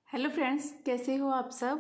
Hello friends, कैसे हो आप सब।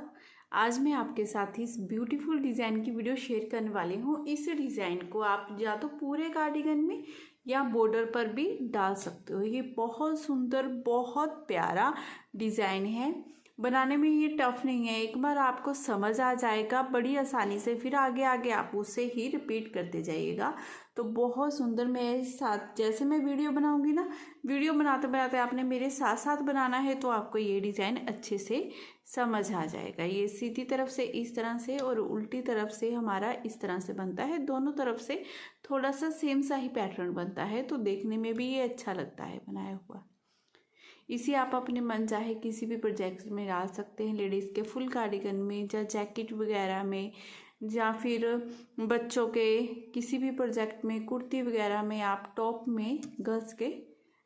आज मैं आपके साथ इस ब्यूटीफुल डिज़ाइन की वीडियो शेयर करने वाली हूँ। इस डिज़ाइन को आप या तो पूरे कार्डिगन में या बॉर्डर पर भी डाल सकते हो। ये बहुत सुंदर, बहुत प्यारा डिज़ाइन है। बनाने में ये टफ नहीं है, एक बार आपको समझ आ जाएगा बड़ी आसानी से, फिर आगे आगे आप उससे ही रिपीट करते जाइएगा। तो बहुत सुंदर मेरे साथ जैसे मैं वीडियो बनाऊंगी ना, वीडियो बनाते बनाते आपने मेरे साथ साथ बनाना है तो आपको ये डिज़ाइन अच्छे से समझ आ जाएगा। ये सीधी तरफ से इस तरह से और उल्टी तरफ से हमारा इस तरह से बनता है। दोनों तरफ से थोड़ा सा सेम सा ही पैटर्न बनता है, तो देखने में भी ये अच्छा लगता है बनाया हुआ। इसे आप अपने मन चाहे किसी भी प्रोजेक्ट में डाल सकते हैं। लेडीज़ के फुल कार्डिगन में या जैकेट वगैरह में, या फिर बच्चों के किसी भी प्रोजेक्ट में, कुर्ती वगैरह में, आप टॉप में गर्ल्स के,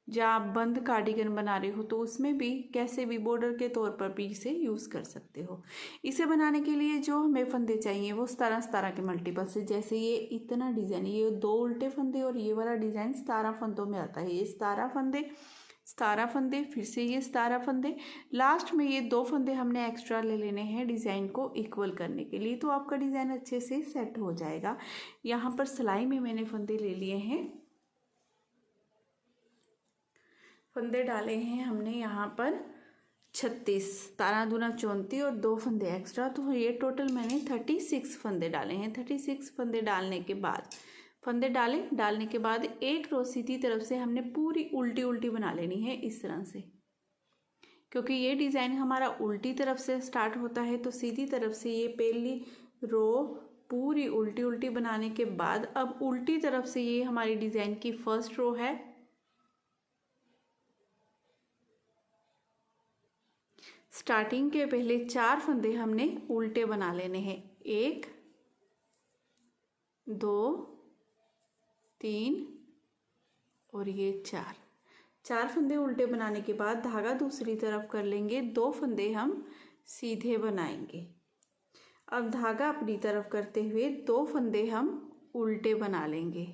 या आप बंद कार्डिगन बना रहे हो तो उसमें भी कैसे भी बॉर्डर के तौर पर भी इसे यूज़ कर सकते हो। इसे बनाने के लिए जो हमें फंदे चाहिए वो 17 के मल्टीपल से, जैसे ये इतना डिज़ाइन, ये 2 उल्टे फंदे और ये वाला डिज़ाइन 17 फंदों में आता है। ये 17 फंदे, फिर से ये 17 फंदे, लास्ट में ये 2 फंदे हमने एक्स्ट्रा ले लेने हैं डिज़ाइन को इक्वल करने के लिए, तो आपका डिज़ाइन अच्छे से सेट हो जाएगा। यहाँ पर सिलाई में मैंने फंदे ले लिए हैं, फंदे डाले हैं हमने यहाँ पर 36, 17 दूना 34 और 2 फंदे एक्स्ट्रा, तो ये टोटल मैंने 36 फंदे डाले हैं। 36 फंदे डालने के बाद डालने के बाद एक रो सीधी तरफ से हमने पूरी उल्टी उल्टी बना लेनी है इस तरह से, क्योंकि ये डिज़ाइन हमारा उल्टी तरफ से स्टार्ट होता है। तो सीधी तरफ से ये पहली रो पूरी उल्टी उल्टी बनाने के बाद अब उल्टी तरफ से ये हमारी डिज़ाइन की फर्स्ट रो है। स्टार्टिंग के पहले 4 फंदे हमने उल्टे बना लेने हैं, 1 2 3 और ये 4 फंदे उल्टे बनाने के बाद धागा दूसरी तरफ कर लेंगे, 2 फंदे हम सीधे बनाएंगे। अब धागा अपनी तरफ करते हुए 2 फंदे हम उल्टे बना लेंगे,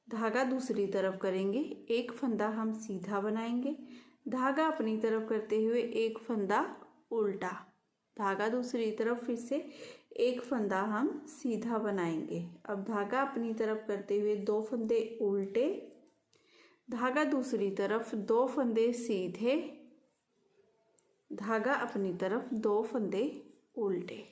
धागा दूसरी तरफ करेंगे, 1 फंदा हम सीधा बनाएंगे, धागा अपनी तरफ करते हुए 1 फंदा उल्टा, धागा दूसरी तरफ, फिर से 1 फंदा हम सीधा बनाएंगे। अब धागा अपनी तरफ करते हुए 2 फंदे उल्टे, धागा दूसरी तरफ 2 फंदे सीधे, धागा अपनी तरफ 2 फंदे उल्टे।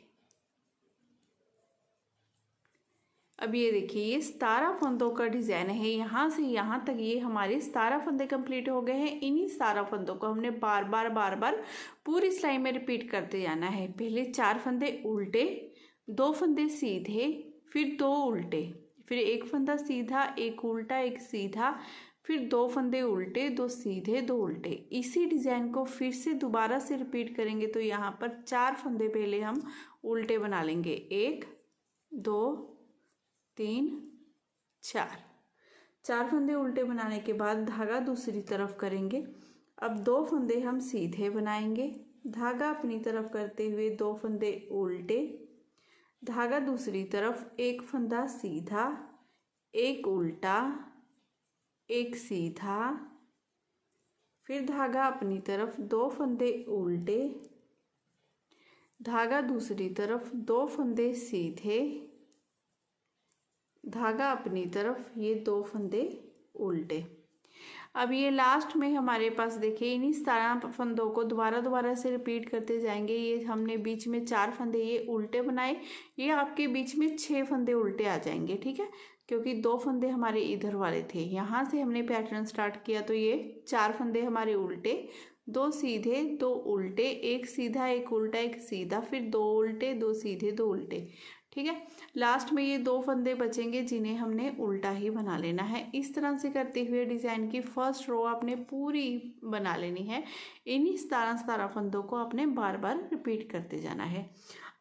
अब ये देखिए, ये 17 फंदों का डिज़ाइन है। यहाँ से यहाँ तक ये हमारे 17 फंदे कंप्लीट हो गए हैं। इन्हीं 17 फंदों को हमने बार बार पूरी सिलाई में रिपीट करते जाना है। पहले 4 फंदे उल्टे, 2 फंदे सीधे, फिर 2 उल्टे, फिर 1 फंदा सीधा, 1 उल्टा, 1 सीधा, फिर 2 फंदे उल्टे, 2 सीधे, 2 उल्टे। इसी डिज़ाइन को फिर से दोबारा से रिपीट करेंगे। तो यहाँ पर 4 फंदे पहले हम उल्टे बना लेंगे, 1 2 3 4 फंदे उल्टे बनाने के बाद धागा दूसरी तरफ करेंगे। अब 2 फंदे हम सीधे बनाएंगे, धागा अपनी तरफ करते हुए 2 फंदे उल्टे, धागा दूसरी तरफ, 1 फंदा सीधा, 1 उल्टा, 1 सीधा, फिर धागा अपनी तरफ, 2 फंदे उल्टे, धागा दूसरी तरफ, 2 फंदे सीधे, धागा अपनी तरफ, ये 2 फंदे उल्टे। अब ये लास्ट में हमारे पास देखिए, इन्हीं 17 फंदों को दोबारा से रिपीट करते जाएंगे। ये हमने बीच में 4 फंदे ये उल्टे बनाए, ये आपके बीच में 6 फंदे उल्टे आ जाएंगे, ठीक है, क्योंकि 2 फंदे हमारे इधर वाले थे। यहाँ से हमने पैटर्न स्टार्ट किया तो ये 4 फंदे हमारे उल्टे, 2 सीधे, 2 उल्टे, 1 सीधा, 1 उल्टा, 1 सीधा, फिर 2 उल्टे, 2 सीधे, 2 उल्टे, ठीक है। लास्ट में ये 2 फंदे बचेंगे जिन्हें हमने उल्टा ही बना लेना है। इस तरह से करते हुए डिज़ाइन की फर्स्ट रो आपने पूरी बना लेनी है। इन्हीं 17 फंदों को आपने बार बार रिपीट करते जाना है।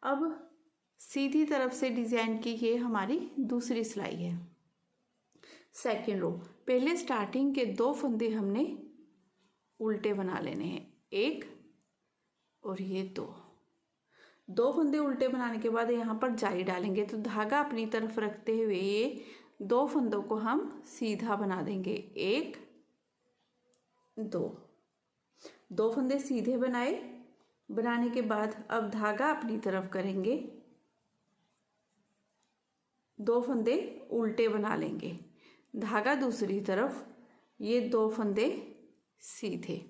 अब सीधी तरफ से डिज़ाइन की ये हमारी दूसरी सिलाई है, सेकेंड रो। पहले स्टार्टिंग के 2 फंदे हमने उल्टे बना लेने हैं, 1 और ये 2 फंदे उल्टे बनाने के बाद यहाँ पर जाली डालेंगे। तो धागा अपनी तरफ रखते हुए ये 2 फंदों को हम सीधा बना देंगे, 1 2, 2 फंदे सीधे बनाए, बनाने के बाद अब धागा अपनी तरफ करेंगे, 2 फंदे उल्टे बना लेंगे, धागा दूसरी तरफ, ये 2 फंदे सीधे।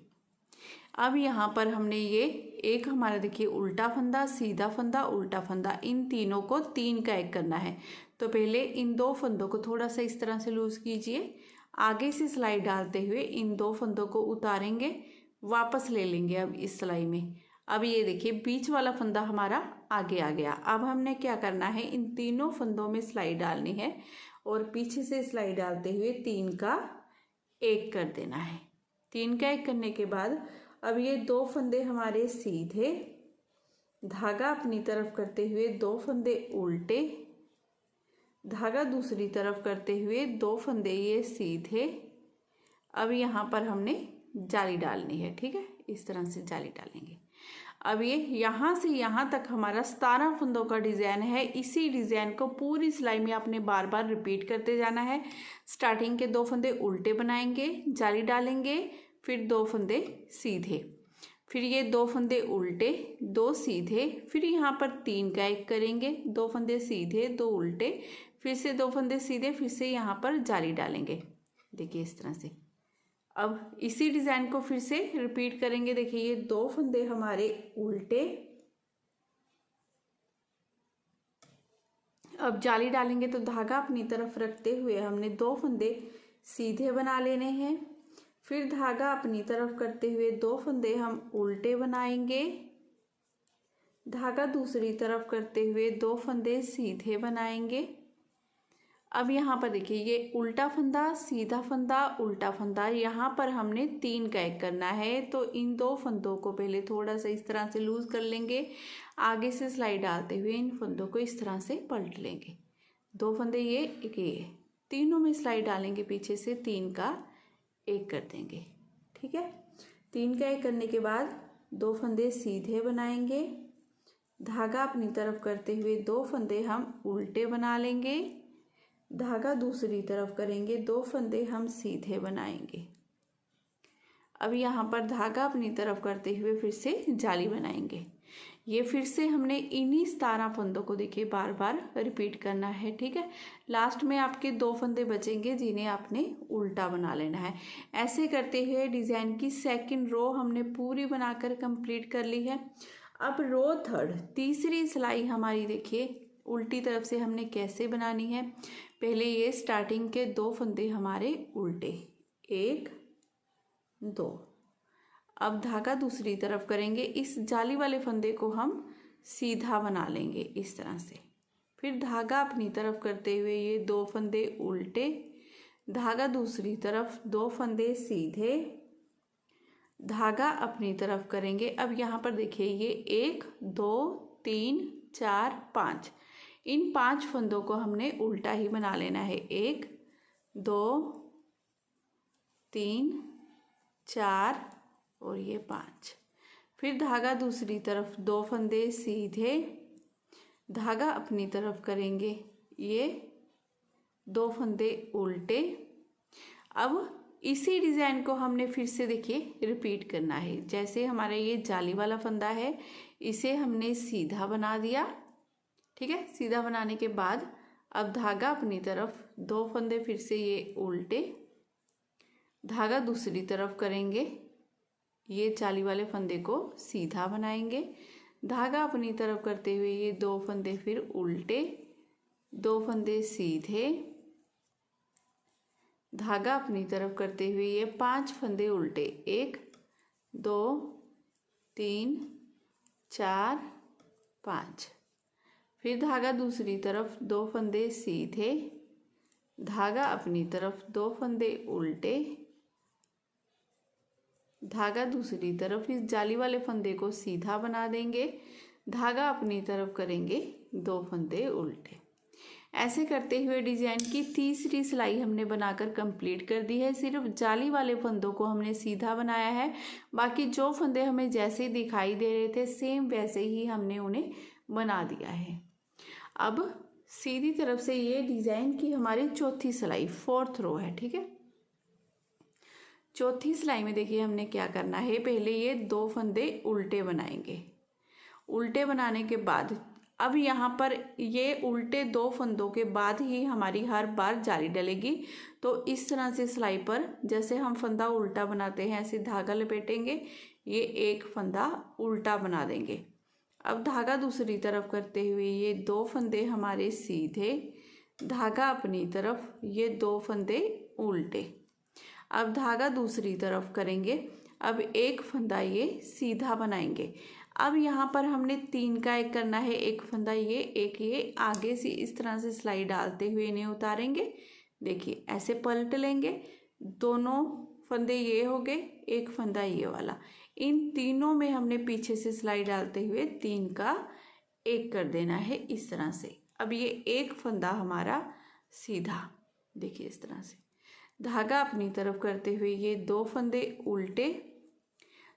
अब यहाँ पर हमने ये एक हमारा देखिए उल्टा फंदा, सीधा फंदा, उल्टा फंदा, इन तीनों को 3 का 1 करना है। तो पहले इन 2 फंदों को थोड़ा सा इस तरह से लूज कीजिए, आगे से सिलाई डालते हुए इन 2 फंदों को उतारेंगे, वापस ले लेंगे अब इस सिलाई में। अब ये देखिए बीच वाला फंदा हमारा आगे आ गया। अब हमने क्या करना है, इन तीनों फंदों में सिलाई डालनी है और पीछे से सिलाई डालते हुए 3 का 1 कर देना है। 3 का 1 करने के बाद अब ये 2 फंदे हमारे सीधे, धागा अपनी तरफ करते हुए 2 फंदे उल्टे, धागा दूसरी तरफ करते हुए 2 फंदे ये सीधे। अब यहाँ पर हमने जाली डालनी है, ठीक है, इस तरह से जाली डालेंगे। अब ये यहाँ से यहाँ तक हमारा 17 फंदों का डिज़ाइन है। इसी डिज़ाइन को पूरी सिलाई में आपने बार बार रिपीट करते जाना है। स्टार्टिंग के 2 फंदे उल्टे बनाएंगे, जाली डालेंगे, फिर 2 फंदे सीधे, फिर ये 2 फंदे उल्टे, 2 सीधे, फिर यहाँ पर 3 का 1 करेंगे, 2 फंदे सीधे, 2 उल्टे, फिर से 2 फंदे सीधे, फिर से यहाँ पर जाली डालेंगे। देखिए इस तरह से। अब इसी डिज़ाइन को फिर से रिपीट करेंगे। देखिए ये 2 फंदे हमारे उल्टे, अब जाली डालेंगे तो धागा अपनी तरफ रखते हुए हमने 2 फंदे सीधे बना लेने हैं, फिर धागा अपनी तरफ करते हुए 2 फंदे हम उल्टे बनाएंगे, धागा दूसरी तरफ करते हुए 2 फंदे सीधे बनाएंगे। अब यहाँ पर देखिए ये उल्टा फंदा, सीधा फंदा, उल्टा फंदा, यहाँ पर हमने 3 का 1 करना है। तो इन 2 फंदों को पहले थोड़ा सा इस तरह से लूज कर लेंगे, आगे से सिलाई डालते हुए इन फंदों को इस तरह से पलट लेंगे। 2 फंदे ये, एक ये, तीनों में सिलाई डालेंगे, पीछे से 3 का 1 कर देंगे, ठीक है। 3 का 1 करने के बाद 2 फंदे सीधे बनाएंगे, धागा अपनी तरफ करते हुए 2 फंदे हम उल्टे बना लेंगे, धागा दूसरी तरफ करेंगे, 2 फंदे हम सीधे बनाएंगे। अब यहाँ पर धागा अपनी तरफ करते हुए फिर से जाली बनाएंगे। ये फिर से हमने इन्हीं 17 फंदों को देखिए बार बार रिपीट करना है, ठीक है। लास्ट में आपके 2 फंदे बचेंगे जिन्हें आपने उल्टा बना लेना है। ऐसे करते हुए डिज़ाइन की 2nd रो हमने पूरी बनाकर कंप्लीट कर ली है। अब रो 3rd, तीसरी सिलाई हमारी देखिए उल्टी तरफ से हमने कैसे बनानी है। पहले ये स्टार्टिंग के 2 फंदे हमारे उल्टे, 1 2, अब धागा दूसरी तरफ करेंगे, इस जाली वाले फंदे को हम सीधा बना लेंगे इस तरह से, फिर धागा अपनी तरफ करते हुए ये 2 फंदे उल्टे, धागा दूसरी तरफ, 2 फंदे सीधे, धागा अपनी तरफ करेंगे। अब यहाँ पर देखिए ये 1 2 3 4 5, इन 5 फंदों को हमने उल्टा ही बना लेना है। 1 2 3 4 और ये 5, फिर धागा दूसरी तरफ, 2 फंदे सीधे, धागा अपनी तरफ करेंगे, ये 2 फंदे उल्टे। अब इसी डिज़ाइन को हमने फिर से देखिए रिपीट करना है। जैसे हमारा ये जाली वाला फंदा है, इसे हमने सीधा बना दिया, ठीक है। सीधा बनाने के बाद अब धागा अपनी तरफ, 2 फंदे फिर से ये उल्टे, धागा दूसरी तरफ करेंगे, ये जाली वाले फंदे को सीधा बनाएंगे, धागा अपनी तरफ करते हुए ये 2 फंदे फिर उल्टे, 2 फंदे सीधे, धागा अपनी तरफ करते हुए ये 5 फंदे उल्टे, 1 2 3 4 5, फिर धागा दूसरी तरफ, 2 फंदे सीधे, धागा अपनी तरफ, 2 फंदे उल्टे, धागा दूसरी तरफ, इस जाली वाले फंदे को सीधा बना देंगे, धागा अपनी तरफ करेंगे, 2 फंदे उल्टे। ऐसे करते हुए डिज़ाइन की तीसरी सिलाई हमने बनाकर कंप्लीट कर दी है। सिर्फ जाली वाले फंदों को हमने सीधा बनाया है, बाकी जो फंदे हमें जैसे दिखाई दे रहे थे सेम वैसे ही हमने उन्हें बना दिया है। अब सीधी तरफ से ये डिज़ाइन की हमारी चौथी सिलाई 4th रो है, ठीक है। चौथी सिलाई में देखिए हमने क्या करना है, पहले ये 2 फंदे उल्टे बनाएंगे। उल्टे बनाने के बाद अब यहाँ पर ये उल्टे 2 फंदों के बाद ही हमारी हर बार जाली डलेगी। तो इस तरह से सिलाई पर जैसे हम फंदा उल्टा बनाते हैं ऐसे धागा लपेटेंगे, ये एक फंदा उल्टा बना देंगे। अब धागा दूसरी तरफ करते हुए ये 2 फंदे हमारे सीधे, धागा अपनी तरफ, ये 2 फंदे उल्टे। अब धागा दूसरी तरफ करेंगे, अब एक फंदा ये सीधा बनाएंगे। अब यहाँ पर हमने 3 का एक करना है, एक फंदा ये, एक ये, आगे से इस तरह से सिलाई डालते हुए इन्हें उतारेंगे। देखिए ऐसे पलट लेंगे, दोनों फंदे ये हो गए, एक फंदा ये वाला, इन तीनों में हमने पीछे से सिलाई डालते हुए 3 का एक कर देना है इस तरह से। अब ये एक फंदा हमारा सीधा, देखिए इस तरह से धागा अपनी तरफ करते हुए ये 2 फंदे उल्टे,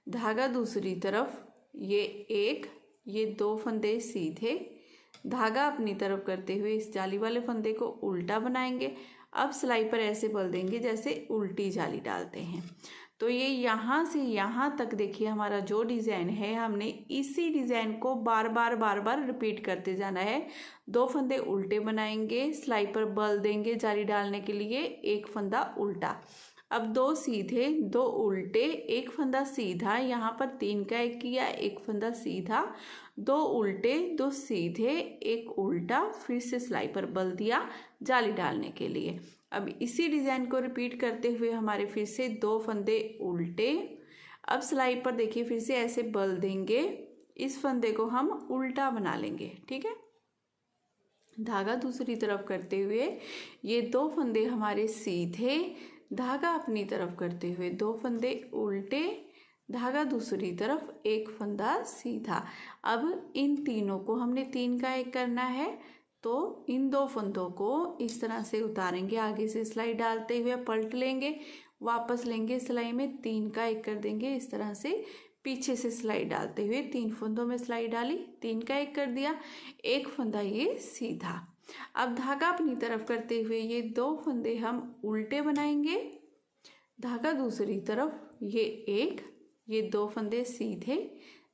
धागा दूसरी तरफ, ये एक, ये 2 फंदे सीधे, धागा अपनी तरफ करते हुए इस जाली वाले फंदे को उल्टा बनाएंगे। अब सिलाई पर ऐसे बल देंगे जैसे उल्टी जाली डालते हैं। तो ये यहाँ से यहाँ तक देखिए हमारा जो डिज़ाइन है, हमने इसी डिज़ाइन को बार बार रिपीट करते जाना है। 2 फंदे उल्टे बनाएंगे, सिलाई पर बल देंगे जाली डालने के लिए, एक फंदा उल्टा। अब 2 सीधे, 2 उल्टे, एक फंदा सीधा, यहाँ पर 3 का एक किया, एक फंदा सीधा, 2 उल्टे, 2 सीधे, एक उल्टा, फिर से सिलाई पर बल दिया जाली डालने के लिए। अब इसी डिज़ाइन को रिपीट करते हुए हमारे फिर से 2 फंदे उल्टे। अब सिलाई पर देखिए फिर से ऐसे बल देंगे, इस फंदे को हम उल्टा बना लेंगे, ठीक है। धागा दूसरी तरफ करते हुए ये 2 फंदे हमारे सीधे, धागा अपनी तरफ करते हुए 2 फंदे उल्टे, धागा दूसरी तरफ, एक फंदा सीधा। अब इन तीनों को हमने 3 का एक करना है, तो इन 2 फंदों को इस तरह से उतारेंगे, आगे से सिलाई डालते हुए पलट लेंगे, वापस लेंगे सिलाई में, 3 का एक कर देंगे इस तरह से, पीछे से सिलाई डालते हुए 3 फंदों में सिलाई डाली, 3 का एक कर दिया, एक फंदा ये सीधा। अब धागा अपनी तरफ करते हुए ये 2 फंदे हम उल्टे बनाएंगे, धागा दूसरी तरफ, ये एक, ये 2 फंदे सीधे,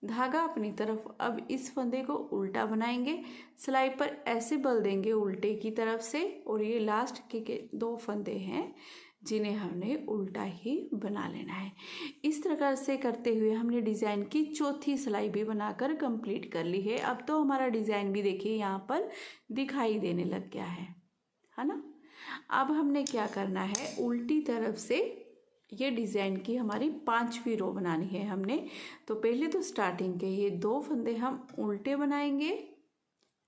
धागा अपनी तरफ। अब इस फंदे को उल्टा बनाएंगे, सिलाई पर ऐसे बल देंगे उल्टे की तरफ से, और ये लास्ट के 2 फंदे हैं जिन्हें हमने उल्टा ही बना लेना है। इस प्रकार से करते हुए हमने डिज़ाइन की चौथी सिलाई भी बनाकर कंप्लीट कर ली है। अब तो हमारा डिज़ाइन भी देखिए यहाँ पर दिखाई देने लग गया है ना। अब हमने क्या करना है, उल्टी तरफ से ये डिज़ाइन की हमारी 5वीं रो बनानी है हमने। तो पहले तो स्टार्टिंग के ये 2 फंदे हम उल्टे बनाएंगे,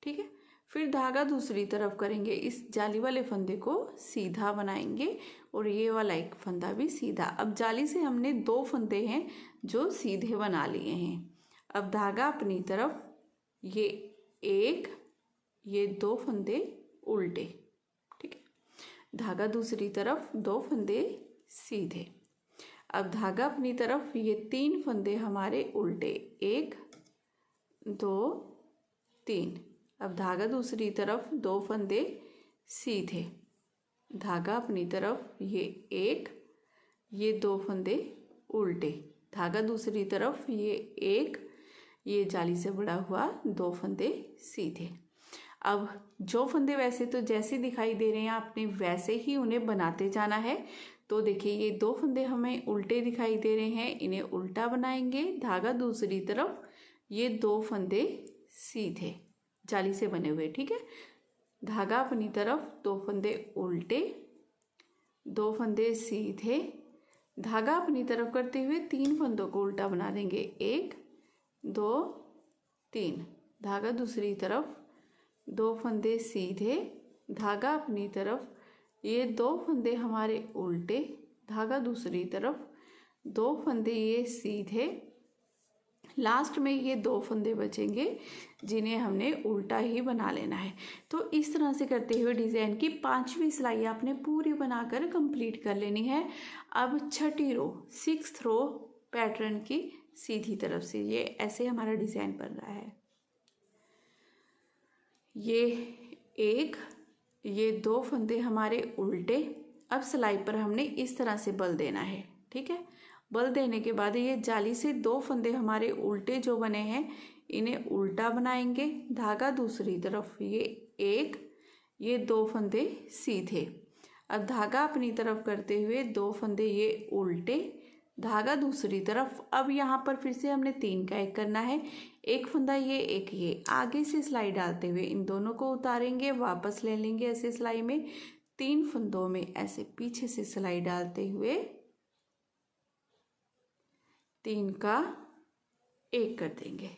ठीक है। फिर धागा दूसरी तरफ करेंगे, इस जाली वाले फंदे को सीधा बनाएंगे, और ये वाला एक फंदा भी सीधा। अब जाली से हमने 2 फंदे हैं जो सीधे बना लिए हैं। अब धागा अपनी तरफ, ये एक, ये 2 फंदे उल्टे, ठीक है। धागा दूसरी तरफ, 2 फंदे सीधे। अब धागा अपनी तरफ, ये 3 फंदे हमारे उल्टे, 1 2 3। अब धागा दूसरी तरफ, 2 फंदे सीधे, धागा अपनी तरफ, ये एक, ये 2 फंदे उल्टे, धागा दूसरी तरफ, ये एक, ये जाली से बड़ा हुआ 2 फंदे सीधे। अब जो फंदे वैसे तो जैसे दिखाई दे रहे हैं आपने वैसे ही उन्हें बनाते जाना है। तो देखिए ये 2 फंदे हमें उल्टे दिखाई दे रहे हैं, इन्हें उल्टा बनाएंगे, धागा दूसरी तरफ, ये 2 फंदे सीधे जाली से बने हुए, ठीक है। धागा अपनी तरफ, 2 फंदे उल्टे, 2 फंदे सीधे, धागा अपनी तरफ करते हुए 3 फंदों को उल्टा बना देंगे, 1 2 3। धागा दूसरी तरफ, 2 फंदे सीधे, धागा अपनी तरफ, ये 2 फंदे हमारे उल्टे, धागा दूसरी तरफ, 2 फंदे ये सीधे, लास्ट में ये 2 फंदे बचेंगे जिन्हें हमने उल्टा ही बना लेना है। तो इस तरह से करते हुए डिज़ाइन की 5वीं सिलाई आपने पूरी बनाकर कंप्लीट कर लेनी है। अब 6ठी रो, 6th रो पैटर्न की सीधी तरफ से ये ऐसे हमारा डिज़ाइन बन रहा है। ये एक, ये 2 फंदे हमारे उल्टे। अब सिलाई पर हमने इस तरह से बल देना है, ठीक है। बल देने के बाद ये जाली से 2 फंदे हमारे उल्टे जो बने हैं इन्हें उल्टा बनाएंगे, धागा दूसरी तरफ, ये एक, ये 2 फंदे सीधे। अब धागा अपनी तरफ करते हुए 2 फंदे ये उल्टे, धागा दूसरी तरफ। अब यहाँ पर फिर से हमने 3 का 1 करना है, एक फंदा ये, एक ये, आगे से सिलाई डालते हुए इन दोनों को उतारेंगे, वापस ले लेंगे ऐसे सिलाई में, 3 फंदों में ऐसे पीछे से सिलाई डालते हुए 3 का 1 कर देंगे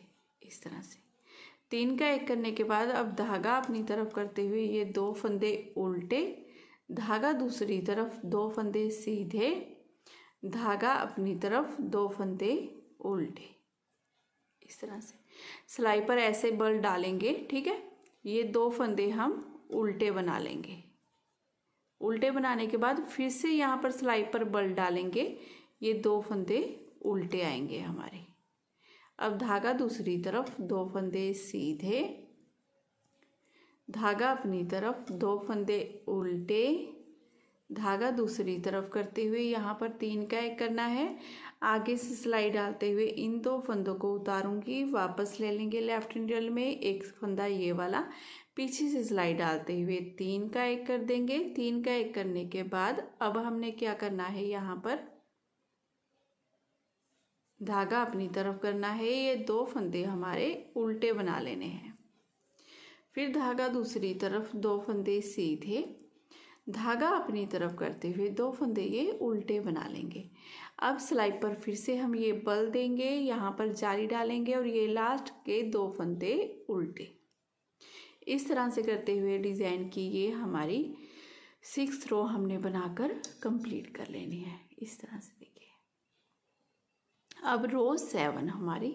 इस तरह से। 3 का 1 करने के बाद अब धागा अपनी तरफ करते हुए ये 2 फंदे उल्टे, धागा दूसरी तरफ, 2 फंदे सीधे, धागा अपनी तरफ, 2 फंदे उल्टे, इस तरह से सिलाई पर ऐसे बल डालेंगे। ठीक है, ये 2 फंदे हम उल्टे बना लेंगे। उल्टे बनाने के बाद फिर से यहाँ पर सिलाई पर बल डालेंगे, ये 2 फंदे उल्टे आएंगे हमारे। अब धागा दूसरी तरफ, 2 फंदे सीधे, धागा अपनी तरफ, 2 फंदे उल्टे, धागा दूसरी तरफ करते हुए यहाँ पर 3 का 1 करना है, आगे से सिलाई डालते हुए इन 2 फंदों को उतारूंगी, वापस ले लेंगे लेफ्ट नीडल में, एक फंदा ये वाला, पीछे से सिलाई डालते हुए 3 का 1 कर देंगे। 3 का 1 करने के बाद अब हमने क्या करना है, यहाँ पर धागा अपनी तरफ करना है, ये 2 फंदे हमारे उल्टे बना लेने हैं। फिर धागा दूसरी तरफ, 2 फंदे सीधे, धागा अपनी तरफ करते हुए 2 फंदे ये उल्टे बना लेंगे। अब सिलाई पर फिर से हम ये बल देंगे, यहाँ पर जाली डालेंगे और ये लास्ट के 2 फंदे उल्टे। इस तरह से करते हुए डिज़ाइन की ये हमारी 6th रो हमने बनाकर कंप्लीट कर लेनी है। इस तरह से देखिए। अब रो 7 हमारी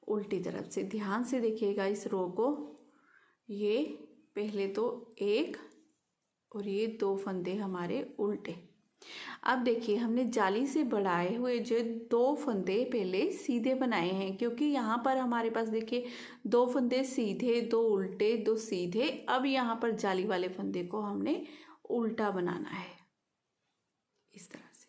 उल्टी तरफ से, ध्यान से देखिएगा इस रो को। ये पहले तो 1 और ये 2 फंदे हमारे उल्टे। अब देखिए हमने जाली से बढ़ाए हुए जो 2 फंदे पहले सीधे बनाए हैं, क्योंकि यहाँ पर हमारे पास देखिए 2 फंदे सीधे, 2 उल्टे, 2 सीधे। अब यहाँ पर जाली वाले फंदे को हमने उल्टा बनाना है इस तरह से।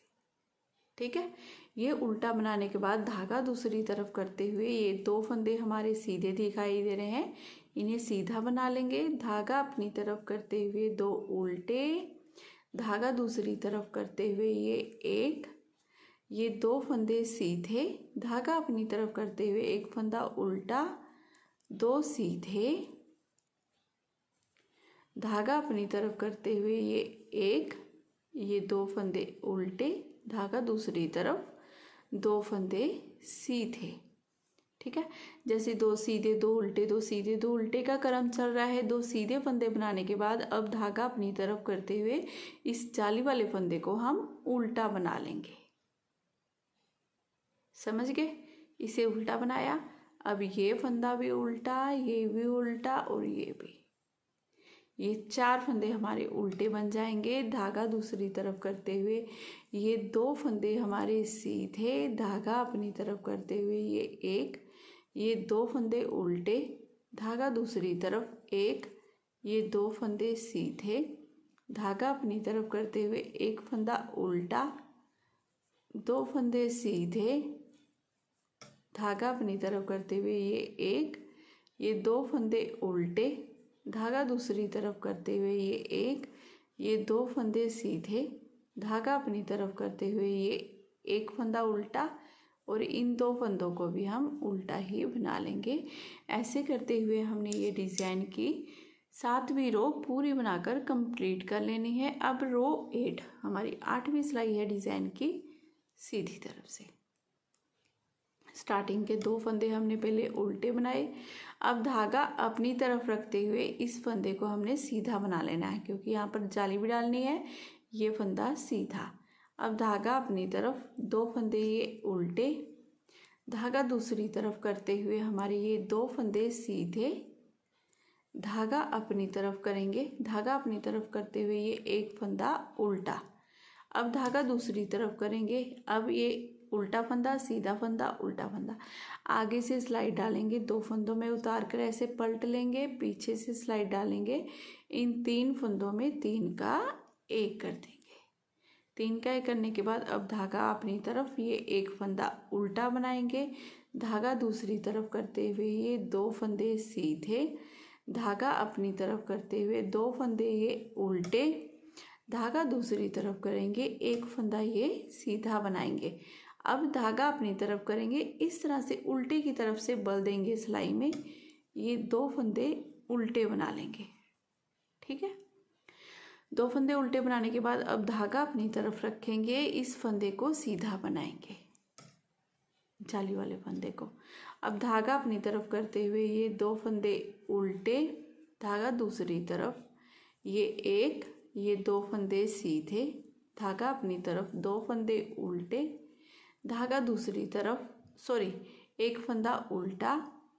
ठीक है, ये उल्टा बनाने के बाद धागा दूसरी तरफ करते हुए ये 2 फंदे हमारे सीधे दिखाई दे रहे हैं, इन्हें सीधा बना लेंगे। धागा अपनी तरफ करते हुए 2 उल्टे, धागा दूसरी तरफ करते हुए ये 1, ये 2 फंदे सीधे, धागा अपनी तरफ करते हुए 1 फंदा उल्टा, 2 सीधे, धागा अपनी तरफ करते हुए ये 1, ये 2 फंदे उल्टे, धागा दूसरी तरफ, 2 फंदे सीधे। ठीक है, जैसे 2 सीधे 2 उल्टे 2 सीधे 2 उल्टे का क्रम चल रहा है। 2 सीधे फंदे बनाने के बाद अब धागा अपनी तरफ करते हुए इस जाली वाले फंदे को हम उल्टा बना लेंगे। समझ गए, इसे उल्टा बनाया। अब ये फंदा भी उल्टा, ये भी उल्टा और ये भी, ये 4 फंदे हमारे उल्टे बन जाएंगे। धागा दूसरी तरफ करते हुए ये 2 फंदे हमारे सीधे, धागा अपनी तरफ करते हुए ये 1, ये 2 फंदे उल्टे, धागा दूसरी तरफ 1, ये 2 फंदे सीधे, धागा अपनी तरफ करते हुए 1 फंदा उल्टा, 2 फंदे सीधे, धागा अपनी तरफ करते हुए ये 1, ये 2 फंदे उल्टे, धागा दूसरी तरफ करते हुए ये 1, ये 2 फंदे सीधे, धागा अपनी तरफ करते हुए ये 1 फंदा उल्टा और इन 2 फंदों को भी हम उल्टा ही बना लेंगे। ऐसे करते हुए हमने ये डिज़ाइन की 7वीं रो पूरी बनाकर कंप्लीट कर लेनी है। अब रो 8 हमारी 8वीं सिलाई है डिज़ाइन की सीधी तरफ से। स्टार्टिंग के 2 फंदे हमने पहले उल्टे बनाए। अब धागा अपनी तरफ रखते हुए इस फंदे को हमने सीधा बना लेना है, क्योंकि यहाँ पर जाली भी डालनी है। ये फंदा सीधा। अब धागा अपनी तरफ, 2 फंदे ये उल्टे, धागा दूसरी तरफ करते हुए हमारे ये 2 फंदे सीधे, धागा अपनी तरफ करेंगे, धागा अपनी तरफ करते हुए ये 1 फंदा उल्टा। अब धागा दूसरी तरफ करेंगे। अब ये उल्टा फंदा, सीधा फंदा, उल्टा फंदा, आगे से स्लाइड डालेंगे, 2 फंदों में उतार कर ऐसे पलट लेंगे, पीछे से स्लाइड डालेंगे, इन 3 फंदों में 3 का 1 कर देंगे। 3 का 1 करने के बाद अब धागा अपनी तरफ ये एक फंदा उल्टा बनाएंगे, धागा दूसरी तरफ करते हुए ये 2 फंदे सीधे, धागा अपनी तरफ करते हुए 2 फंदे ये उल्टे, धागा दूसरी तरफ करेंगे, एक फंदा ये सीधा बनाएंगे। अब धागा अपनी तरफ करेंगे, इस तरह से उल्टे की तरफ से बल देंगे सिलाई में, ये 2 फंदे उल्टे बना लेंगे। ठीक है, 2 फंदे उल्टे बनाने के बाद अब धागा अपनी तरफ रखेंगे, इस फंदे को सीधा बनाएंगे, जाली वाले फंदे को। अब धागा अपनी तरफ करते हुए ये 2 फंदे उल्टे, धागा दूसरी तरफ, ये एक, ये 2 फंदे सीधे, धागा अपनी तरफ 2 फंदे उल्टे, धागा दूसरी तरफ, एक फंदा उल्टा,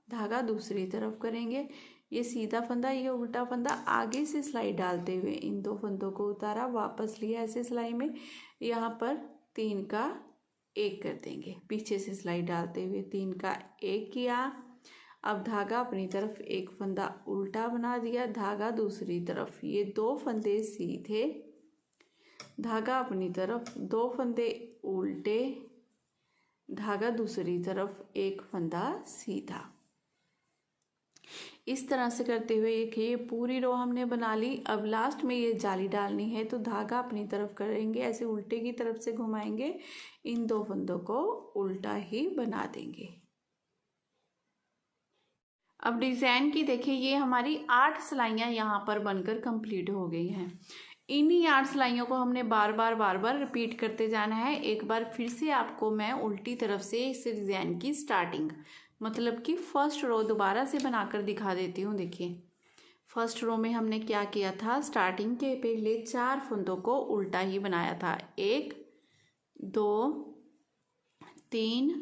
धागा दूसरी तरफ करेंगे, ये सीधा फंदा, ये उल्टा फंदा, आगे से सिलाई डालते हुए इन 2 फंदों को उतारा, वापस लिया ऐसे सिलाई में, यहाँ पर 3 का 1 कर देंगे, पीछे से सिलाई डालते हुए 3 का 1 किया। अब धागा अपनी तरफ एक फंदा उल्टा बना दिया, धागा दूसरी तरफ, ये 2 फंदे सीधे, धागा अपनी तरफ 2 फंदे उल्टे, धागा दूसरी तरफ एक फंदा सीधा। इस तरह से करते हुए ये पूरी रो हमने बना ली। अब लास्ट में ये जाली डालनी है, तो धागा अपनी तरफ करेंगे, ऐसे उल्टे की तरफ से घुमाएंगे, इन 2 फंदों को उल्टा ही बना देंगे। अब डिज़ाइन की देखिए, ये हमारी 8 सिलाइयाँ यहाँ पर बनकर कंप्लीट हो गई हैं। इन्हीं 8 सिलाइयों को हमने बार बार रिपीट करते जाना है। एक बार फिर से आपको मैं उल्टी तरफ से इस डिज़ाइन की स्टार्टिंग, मतलब कि फर्स्ट रो दोबारा से बनाकर दिखा देती हूँ। देखिए, फर्स्ट रो में हमने क्या किया था, स्टार्टिंग के पहले 4 फंदों को उल्टा ही बनाया था, 1 2 3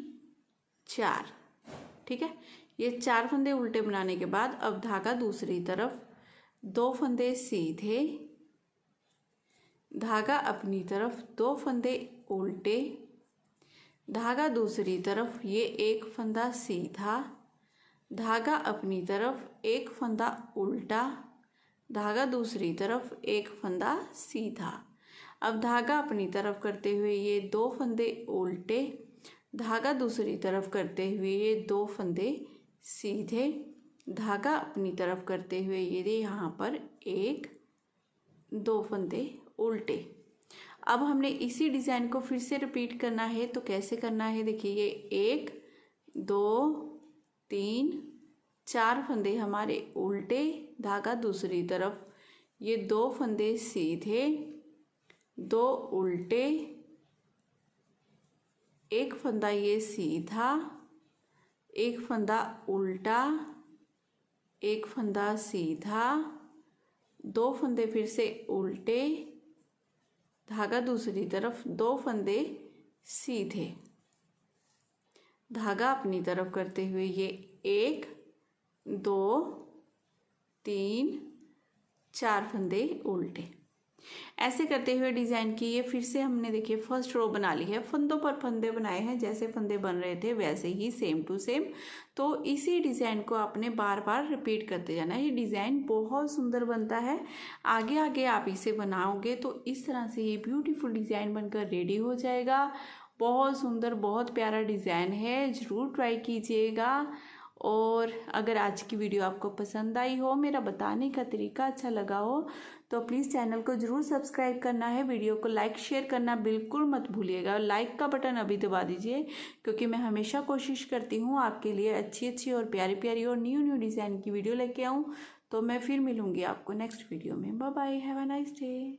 4। ठीक है, ये 4 फंदे उल्टे बनाने के बाद अब धागा दूसरी तरफ, 2 फंदे सीधे, धागा अपनी तरफ 2 फंदे उल्टे, धागा दूसरी तरफ, ये एक फंदा सीधा, धागा अपनी तरफ एक फंदा उल्टा, धागा दूसरी तरफ एक फंदा सीधा। अब धागा अपनी तरफ करते हुए ये 2 फंदे उल्टे, धागा दूसरी तरफ करते हुए ये 2 फंदे सीधे, धागा अपनी तरफ करते हुए ये यहाँ पर 1 2 फंदे उल्टे। अब हमने इसी डिज़ाइन को फिर से रिपीट करना है, तो कैसे करना है, देखिए, ये 1 2 3 4 फंदे हमारे उल्टे, धागा दूसरी तरफ, ये 2 फंदे सीधे, 2 उल्टे, एक फंदा ये सीधा, एक फंदा उल्टा, एक फंदा सीधा, 2 फंदे फिर से उल्टे, धागा दूसरी तरफ, 2 फंदे सीधे, धागा अपनी तरफ करते हुए ये 1 2 3 4 फंदे उल्टे। ऐसे करते हुए डिज़ाइन की ये फिर से हमने देखिए फर्स्ट रो बना ली है, फंदों पर फंदे बनाए हैं, जैसे फंदे बन रहे थे वैसे ही सेम टू सेम। तो इसी डिज़ाइन को आपने बार बार रिपीट करते जाना है। ये डिज़ाइन बहुत सुंदर बनता है, आगे आगे आप इसे बनाओगे तो इस तरह से ये ब्यूटीफुल डिज़ाइन बनकर रेडी हो जाएगा। बहुत सुंदर, बहुत प्यारा डिज़ाइन है, ज़रूर ट्राई कीजिएगा। और अगर आज की वीडियो आपको पसंद आई हो, मेरा बताने का तरीका अच्छा लगा हो, तो प्लीज़ चैनल को ज़रूर सब्सक्राइब करना है, वीडियो को लाइक शेयर करना बिल्कुल मत भूलिएगा। लाइक का बटन अभी दबा दीजिए, क्योंकि मैं हमेशा कोशिश करती हूँ आपके लिए अच्छी अच्छी और प्यारी प्यारी और न्यू डिज़ाइन की वीडियो लेके आऊँ। तो मैं फिर मिलूँगी आपको नेक्स्ट वीडियो में। Bye bye, have a nice day.